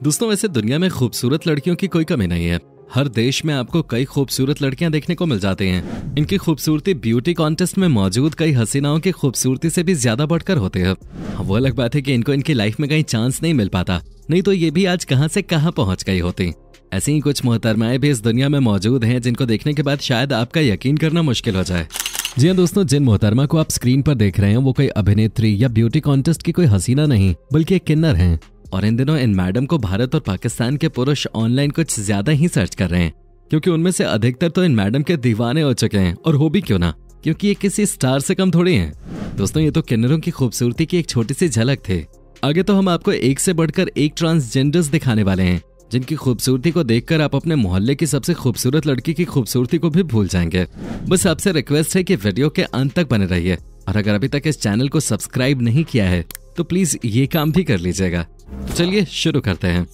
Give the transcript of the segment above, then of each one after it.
दोस्तों वैसे दुनिया में खूबसूरत लड़कियों की कोई कमी नहीं है। हर देश में आपको कई खूबसूरत लड़कियां देखने को मिल जाती हैं। इनकी खूबसूरती ब्यूटी कॉन्टेस्ट में मौजूद कई हसीनाओं की खूबसूरती से भी ज्यादा बढ़कर होते हैं। वो अलग बात है कि इनको इनकी लाइफ में कहीं चांस नहीं मिल पाता, नहीं तो ये भी आज कहां से कहां पहुंच गई होती। ऐसी ही कुछ मोहतरमाएं भी इस दुनिया में मौजूद हैं जिनको देखने के बाद शायद आपका यकीन करना मुश्किल हो जाए। जी हाँ दोस्तों, जिन मोहतरमा को आप स्क्रीन पर देख रहे हैं वो कोई अभिनेत्री या ब्यूटी कॉन्टेस्ट की कोई हसीना नहीं बल्कि एक किन्नर हैं। और इन दिनों इन मैडम को भारत और पाकिस्तान के पुरुष ऑनलाइन कुछ ज्यादा ही सर्च कर रहे हैं, क्योंकि उनमें से अधिकतर तो इन मैडम के दीवाने हो चुके हैं। और हो भी क्यों ना, क्योंकि ये किसी स्टार से कम थोड़ी हैं। दोस्तों ये तो किन्नरों की खूबसूरती की एक छोटी सी झलक थे। आगे तो हम आपको एक से बढ़कर एक ट्रांसजेंडर्स दिखाने वाले हैं जिनकी खूबसूरती को देखकर आप अपने मोहल्ले की सबसे खूबसूरत लड़की की खूबसूरती को भी भूल जाएंगे। बस आपसे रिक्वेस्ट है कि वीडियो के अंत तक बने रहिए, और अगर अभी तक इस चैनल को सब्सक्राइब नहीं किया है तो प्लीज ये काम भी कर लीजिएगा। चलिए शुरू करते हैं।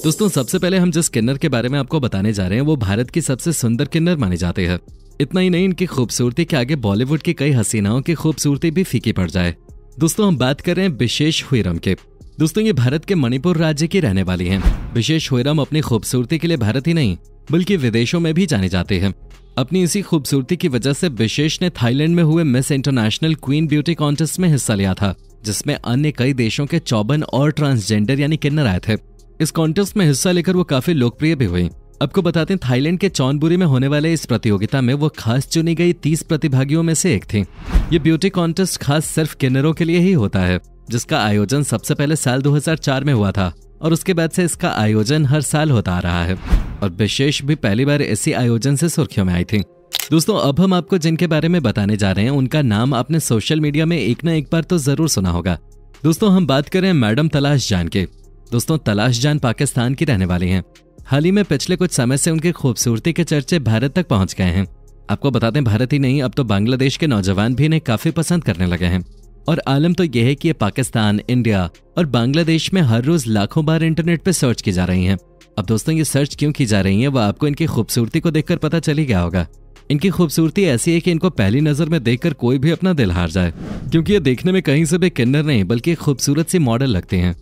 दोस्तों सबसे पहले हम जिस किन्नर के बारे में आपको बताने जा रहे हैं वो भारत की सबसे सुंदर किन्नर मानी जाती है। इतना ही नहीं, इनकी खूबसूरती के आगे बॉलीवुड की कई हसीनाओं की खूबसूरती भी फीकी पड़ जाए। दोस्तों हम बात कर रहे हैं बिशेष हुइरम के। दोस्तों ये भारत के मणिपुर राज्य की रहने वाली हैं। बिशेष हुइरम अपनी खूबसूरती के लिए भारत ही नहीं बल्कि विदेशों में भी जाने जाते हैं। अपनी इसी खूबसूरती की वजह से बिशेष ने थाईलैंड में हुए miss international queen beauty contest में हिस्सा लिया था, जिसमें अन्य कई देशों के 54 और ट्रांसजेंडर यानी किन्नर आए थे। इस कॉन्टेस्ट में हिस्सा लेकर वो काफी लोकप्रिय भी हुई। आपको बताते हैं थाईलैंड के चौनबुरी में होने वाले इस प्रतियोगिता में वो खास चुनी गई 30 प्रतिभागियों में से एक थी। ये ब्यूटी कॉन्टेस्ट खास सिर्फ किन्नरों के लिए ही होता है, जिसका आयोजन सबसे पहले साल 2004 में हुआ था और उसके बाद से इसका आयोजन हर साल होता आ रहा है। और विशेष भी पहली बार इसी आयोजन से सुर्खियों में आई थी। दोस्तों अब हम आपको जिनके बारे में बताने जा रहे हैं उनका नाम आपने सोशल मीडिया में एक ना एक बार तो जरूर सुना होगा। दोस्तों हम बात करें मैडम तलाश जान के। दोस्तों तलाश जान पाकिस्तान की रहने वाली हैं। हाल ही में पिछले कुछ समय से उनकी खूबसूरती के चर्चे भारत तक पहुंच गए हैं। आपको बताते हैं भारत ही नहीं, अब तो बांग्लादेश के नौजवान भी इन्हें काफी पसंद करने लगे हैं। और आलम तो यह है कि ये पाकिस्तान, इंडिया और बांग्लादेश में हर रोज लाखों बार इंटरनेट पे सर्च की जा रही हैं। अब दोस्तों ये सर्च क्यों की जा रही हैं वह आपको इनकी खूबसूरती को देखकर पता चल ही गया होगा। इनकी खूबसूरती ऐसी है कि इनको पहली नजर में देखकर कोई भी अपना दिल हार जाए, क्योंकि ये देखने में कहीं से भी किन्नर नहीं बल्कि खूबसूरत सी मॉडल लगते हैं।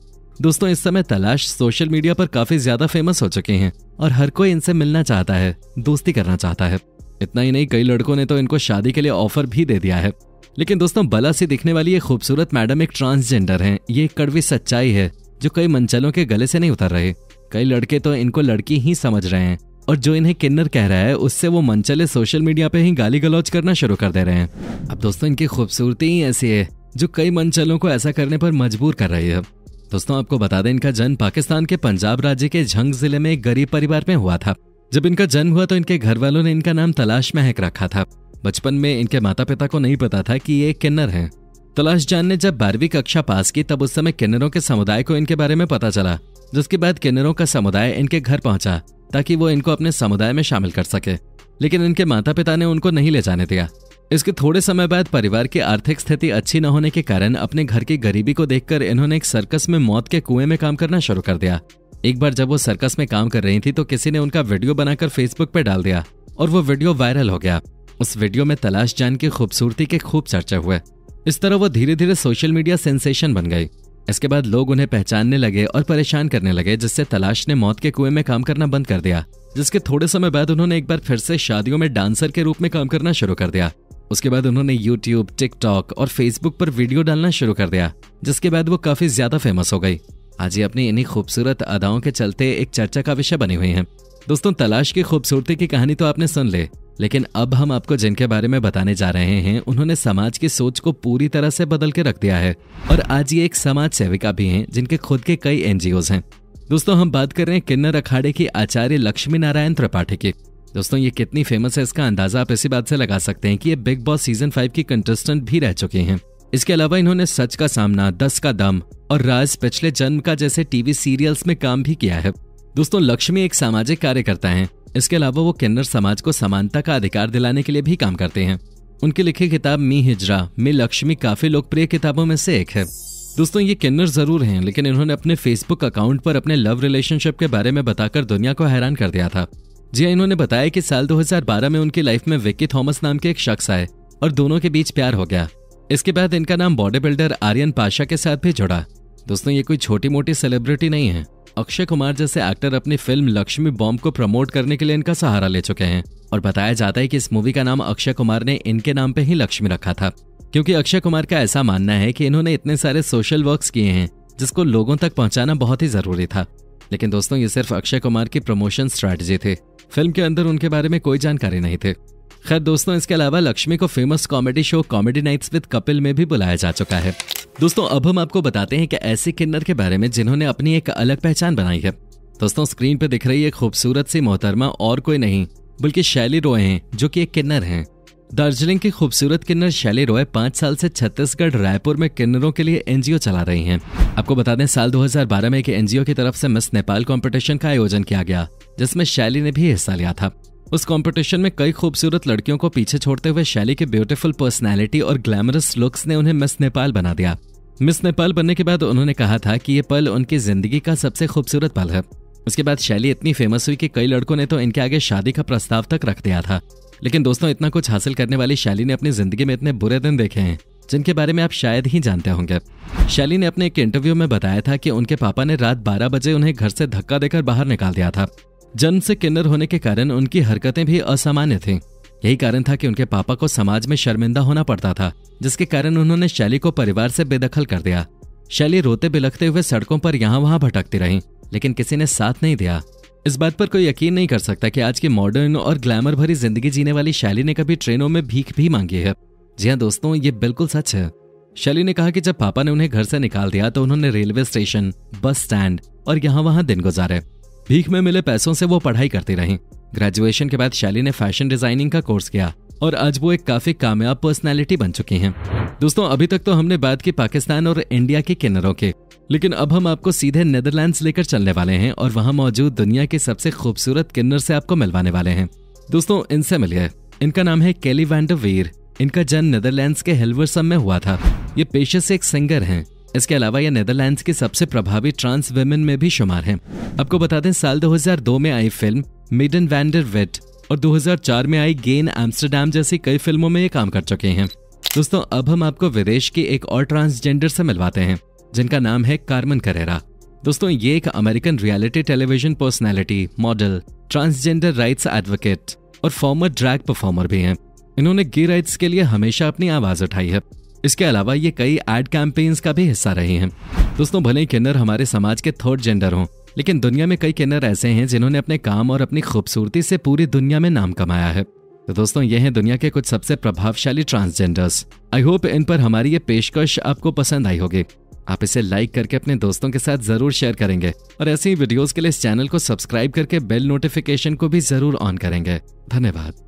दोस्तों इस समय तलाश सोशल मीडिया पर काफी ज्यादा फेमस हो चुके हैं और हर कोई इनसे मिलना चाहता है, दोस्ती करना चाहता है। इतना ही नहीं, कई लड़कों ने तो इनको शादी के लिए ऑफर भी दे दिया है। लेकिन दोस्तों बला सी दिखने वाली ये खूबसूरत मैडम एक ट्रांसजेंडर हैं। ये एक कड़वी सच्चाई है जो कई मनचलों के गले से नहीं उतर रहे। कई लड़के तो इनको लड़की ही समझ रहे हैं और जो इन्हें किन्नर कह रहा है उससे वो मनचले सोशल मीडिया पे ही गाली गलौज करना शुरू कर दे रहे हैं। अब दोस्तों इनकी खूबसूरती ही ऐसी है जो कई मनचलों को ऐसा करने पर मजबूर कर रही है। दोस्तों आपको बता दें इनका जन्म पाकिस्तान के पंजाब राज्य के झंग जिले में एक गरीब परिवार में हुआ था। जब इनका जन्म हुआ तो इनके घर वालों ने इनका नाम तलाश महक रखा था। बचपन में इनके माता पिता को नहीं पता था कि ये किन्नर हैं। तलाश जान ने जब 12वीं कक्षा पास की तब उस समय किन्नरों के समुदाय को इनके बारे में पता चला, जिसके बाद किन्नरों का समुदाय इनके घर पहुंचा ताकि वो इनको अपने समुदाय में शामिल कर सके। लेकिन इनके माता पिता ने उनको नहीं ले जाने दिया। इसके थोड़े समय बाद परिवार की आर्थिक स्थिति अच्छी न होने के कारण अपने घर की गरीबी को देखकर इन्होंने एक सर्कस में मौत के कुएं में काम करना शुरू कर दिया। एक बार जब वो सर्कस में काम कर रही थी तो किसी ने उनका वीडियो बनाकर फेसबुक पे डाल दिया और वो वीडियो वायरल हो गया। उस वीडियो में तलाश जान की खूबसूरती के खूब चर्चा हुए। इस तरह वो धीरे धीरे सोशल मीडिया सेंसेशन बन गई। इसके बाद लोग उन्हें पहचानने लगे और परेशान करने लगे, जिससे तलाश ने मौत के कुएं में काम करना बंद कर दिया। जिसके थोड़े समय बाद उन्होंने एक बार फिर से शादियों में डांसर के रूप में काम करना शुरू कर दिया। उसके बाद उन्होंने यूट्यूब, टिकटॉक और फेसबुक पर वीडियो डालना शुरू कर दिया, जिसके बाद वो काफी ज्यादा फेमस हो गई। आज ये अपनी इन्हीं खूबसूरत अदाओं के चलते एक चर्चा का विषय बनी हुई हैं। दोस्तों तलाश की खूबसूरती की कहानी तो आपने सुन ले, लेकिन अब हम आपको जिनके बारे में बताने जा रहे हैं उन्होंने समाज की सोच को पूरी तरह से बदल के रख दिया है और आज ये एक समाज सेविका भी हैं जिनके खुद के कई एनजीओज हैं। दोस्तों हम बात कर रहे हैं किन्नर अखाड़े की आचार्य लक्ष्मी नारायण त्रिपाठी की। दोस्तों ये कितनी फेमस है इसका अंदाजा आप इसी बात से लगा सकते हैं कि ये बिग बॉस सीजन 5 की कंटेस्टेंट भी रह चुकी हैं। इसके अलावा इन्होंने सच का सामना, 10 का दम और राज पिछले जन्म का जैसे टीवी सीरियल्स में काम भी किया है। दोस्तों लक्ष्मी एक सामाजिक कार्यकर्ता हैं। इसके अलावा वो किन्नर समाज को समानता का अधिकार दिलाने के लिए भी काम करते हैं। उनकी लिखी किताब मी हिजरा में लक्ष्मी काफी लोकप्रिय किताबों में से एक है। दोस्तों ये किन्नर जरूर हैं, लेकिन इन्होंने अपने फेसबुक अकाउंट पर अपने लव रिलेशनशिप के बारे में बताकर दुनिया को हैरान कर दिया था। जी हाँ, इन्होंने बताया कि साल 2012 में उनकी लाइफ में विक्की थॉमस नाम के एक शख्स आए और दोनों के बीच प्यार हो गया। इसके बाद इनका नाम बॉडी बिल्डर आर्यन पाशा के साथ भी जुड़ा। दोस्तों ये कोई छोटी मोटी सेलिब्रिटी नहीं है, अक्षय कुमार जैसे एक्टर अपनी फिल्म लक्ष्मी बॉम्ब को प्रमोट करने के लिए इनका सहारा ले चुके हैं और बताया जाता है कि इस मूवी का नाम अक्षय कुमार ने इनके नाम पे ही लक्ष्मी रखा था, क्योंकि अक्षय कुमार का ऐसा मानना है कि इन्होंने इतने सारे सोशल वर्क्स किए हैं जिसको लोगों तक पहुंचाना बहुत ही जरूरी था। लेकिन दोस्तों ये सिर्फ अक्षय कुमार की प्रमोशन स्ट्रैटेजी थी, फिल्म के अंदर उनके बारे में कोई जानकारी नहीं थी। खैर दोस्तों, इसके अलावा लक्ष्मी को famous comedy show Comedy Nights with Kapil में भी बुलाया जा चुका है। दोस्तों अब हम आपको बताते हैं कि ऐसी किन्नर के बारे में जिन्होंने अपनी एक अलग पहचान बनाई है। दोस्तों स्क्रीन पे दिख रही एक खूबसूरत सी मोहतरमा और कोई नहीं बल्कि शैली रॉय हैं, जो कि एक किन्नर हैं। दार्जिलिंग की खूबसूरत किन्नर शैली रॉय 5 साल से छत्तीसगढ़ रायपुर में किन्नरों के लिए एनजीओ चला रही हैं। आपको बता दें साल 2012 में एक एनजीओ की तरफ से मिस नेपाल कंपटीशन का आयोजन किया गया, जिसमें शैली ने भी हिस्सा लिया था। उस कंपटीशन में कई खूबसूरत लड़कियों को पीछे छोड़ते हुए शैली की ब्यूटीफुल पर्सनैलिटी और ग्लैमरस लुक्स ने उन्हें मिस नेपाल बना दिया। मिस नेपाल बनने के बाद उन्होंने कहा था कि ये पल उनकी जिंदगी का सबसे खूबसूरत पल है। उसके बाद शैली इतनी फेमस हुई कि कई लड़कों ने तो इनके आगे शादी का प्रस्ताव तक रख दिया था। लेकिन दोस्तों इतना कुछ हासिल करने वाली शैली ने अपनी जिंदगी में इतने बुरे दिन देखे हैं जिनके बारे में आप शायद ही जानते होंगे। शैली ने अपने एक इंटरव्यू में बताया था कि उनके पापा ने रात 12 बजे उन्हें घर से धक्का देकर बाहर निकाल दिया था। जन्म से किन्नर होने के कारण उनकी हरकतें भी असामान्य थीं। यही कारण था कि उनके पापा को समाज में शर्मिंदा होना पड़ता था, जिसके कारण उन्होंने शैली को परिवार से बेदखल कर दिया। शैली रोते बिलखते हुए सड़कों पर यहाँ वहां भटकती रही, लेकिन किसी ने साथ नहीं दिया। इस बात पर कोई यकीन नहीं कर सकता कि आज की मॉडर्न और ग्लैमर भरी जिंदगी जीने वाली शैली ने कभी ट्रेनों में भीख भी मांगी है। जी हाँ दोस्तों, ये बिल्कुल सच है। शैली ने कहा कि जब पापा ने उन्हें घर से निकाल दिया तो उन्होंने रेलवे स्टेशन, बस स्टैंड और यहाँ वहां दिन गुजारे। भीख में मिले पैसों से वो पढ़ाई करती रहीं। ग्रेजुएशन के बाद शैली ने फैशन डिजाइनिंग का कोर्स किया और आज वो एक काफी कामयाब पर्सनैलिटी बन चुकी हैं। दोस्तों अभी तक तो हमने बात की पाकिस्तान और इंडिया के किन्नरों की, लेकिन अब हम आपको सीधे नेदरलैंड्स लेकर चलने वाले हैं और वहां मौजूद दुनिया की सबसे खूबसूरत किन्नर से आपको मिलवाने वाले हैं। दोस्तों इनसे मिलिए। इनका नाम है केली वैन डर वीर। इनका जन्म नेदरलैंड्स के हिल्वेर्सम में हुआ था। ये पेशे से एक सिंगर हैं। इसके अलावा ये नेदरलैंड्स की सबसे प्रभावी ट्रांस वुमेन में भी शुमार हैं। आपको बता दें साल 2002 में आई फिल्म मिडन वैन डर वेट और 2004 में आई गेन एम्स्टरडैम जैसी कई फिल्मों में ये काम कर चुके हैं। दोस्तों अब हम आपको विदेश की एक और ट्रांसजेंडर से मिलवाते हैं, जिनका नाम है कार्मेन करेरा। दोस्तों ये एक American reality television personality, model, transgender rights advocate और फॉर्मर ड्रैग परफॉर्मर भी हैं। इन्होंने गे राइट्स के लिए हमेशा अपनी आवाज उठाई है। इसके अलावा ये कई एड कैंपेन्स का भी हिस्सा रही हैं। दोस्तों भले ही किन्नर हमारे समाज के थर्ड जेंडर हों, लेकिन दुनिया में कई किन्नर ऐसे हैं जिन्होंने अपने काम और अपनी खूबसूरती से पूरी दुनिया में नाम कमाया है। तो दोस्तों ये हैं दुनिया के कुछ सबसे प्रभावशाली ट्रांसजेंडर्स। आई होप इन पर हमारी ये पेशकश आपको पसंद आई होगी। आप इसे लाइक करके अपने दोस्तों के साथ जरूर शेयर करेंगे और ऐसी ही वीडियोस के लिए इस चैनल को सब्सक्राइब करके बेल नोटिफिकेशन को भी जरूर ऑन करेंगे। धन्यवाद।